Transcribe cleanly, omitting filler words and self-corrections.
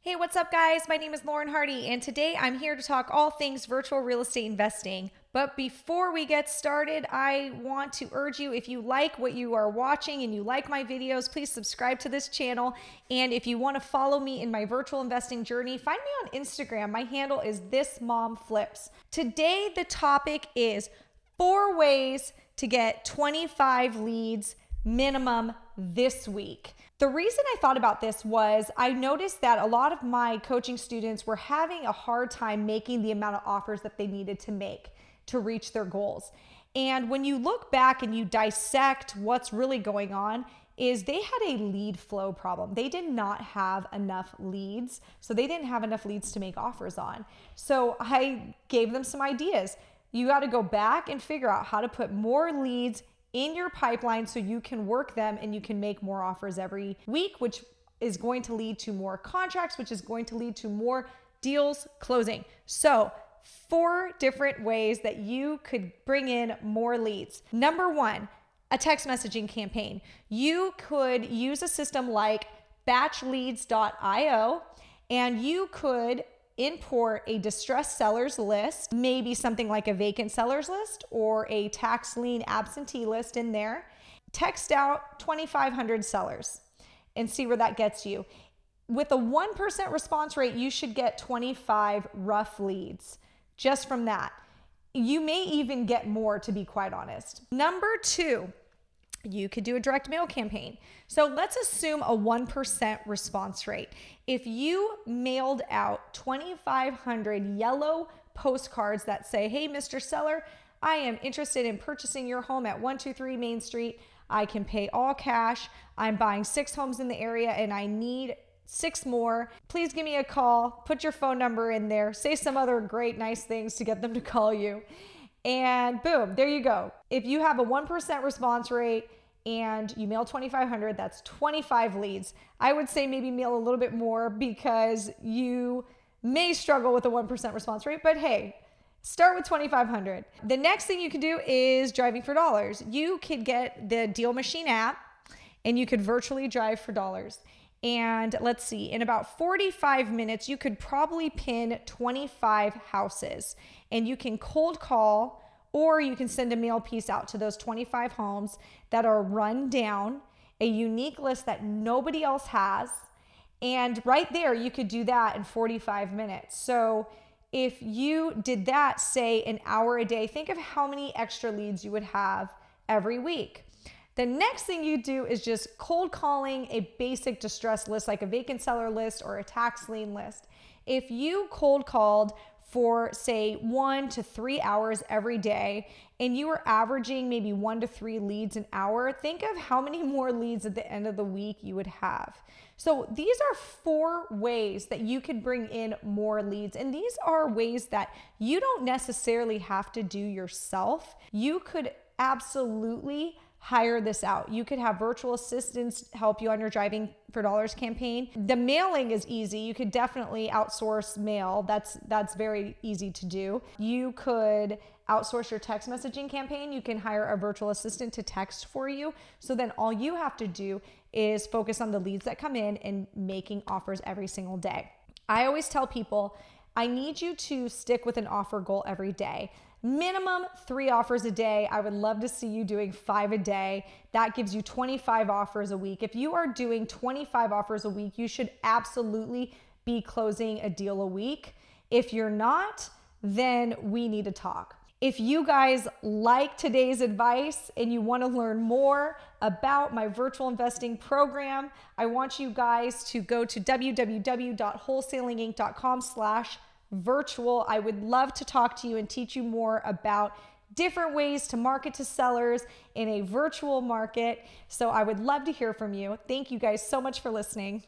Hey, what's up, guys? My name is Lauren Hardy, and today I'm here to talk all things virtual real estate investing. But before we get started, I want to urge you, if you like what you are watching and you like my videos, please subscribe to this channel. And if you want to follow me in my virtual investing journey, find me on Instagram. My handle is thismomflips. Today, the topic is 4 ways to get 25 leads minimum this week. The reason I thought about this was I noticed that a lot of my coaching students were having a hard time making the amount of offers that they needed to make to reach their goals. And when you look back and you dissect what's really going on, is they had a lead flow problem. They did not have enough leads, so they didn't have enough leads to make offers on. So I gave them some ideas. You got to go back and figure out how to put more leads in your pipeline so you can work them and you can make more offers every week, which is going to lead to more contracts, which is going to lead to more deals closing. So 4 different ways that you could bring in more leads. Number 1, a text messaging campaign. You could use a system like batchleads.io, and you could import a distressed sellers list, maybe something like a vacant sellers list or a tax lien absentee list in there. Text out 2,500 sellers and see where that gets you. With a 1% response rate, you should get 25 rough leads just from that. You may even get more, to be quite honest. Number 2, you could do a direct mail campaign. So let's assume a 1% response rate. If you mailed out 2,500 yellow postcards that say, "Hey, Mr. Seller, I am interested in purchasing your home at 123 Main Street. I can pay all cash. I'm buying 6 homes in the area and I need 6 more. Please give me a call. Put your phone number in there. Say some other great, nice things to get them to call you." And boom, there you go. If you have a 1% response rate and you mail 2,500, that's 25 leads. I would say maybe mail a little bit more because you may struggle with a 1% response rate, but hey, start with 2,500. The next thing you can do is driving for dollars. You could get the Deal Machine app and you could virtually drive for dollars. And let's see, in about 45 minutes, you could probably pin 25 houses, and you can cold call or you can send a mail piece out to those 25 homes that are run down, a unique list that nobody else has. And right there, you could do that in 45 minutes. So if you did that, say an hour a day, think of how many extra leads you would have every week. The next thing you do is just cold calling a basic distress list like a vacant seller list or a tax lien list. If you cold called for say 1 to 3 hours every day and you were averaging maybe 1 to 3 leads an hour, think of how many more leads at the end of the week you would have. So these are 4 ways that you could bring in more leads. And these are ways that you don't necessarily have to do yourself. You could absolutely hire this out. You could have virtual assistants help you on your driving for dollars campaign. The mailing is easy. You could definitely outsource mail. That's very easy to do. You could outsource your text messaging campaign. You can hire a virtual assistant to text for you. So then all you have to do is focus on the leads that come in and making offers every single day. I always tell people, I need you to stick with an offer goal every day. Minimum 3 offers a day. I would love to see you doing 5 a day. That gives you 25 offers a week. If you are doing 25 offers a week, you should absolutely be closing a deal a week. If you're not, then we need to talk. If you guys like today's advice and you want to learn more about my virtual investing program, I want you guys to go to www.wholesalinginc.com/virtual. I would love to talk to you and teach you more about different ways to market to sellers in a virtual market. So I would love to hear from you. Thank you guys so much for listening.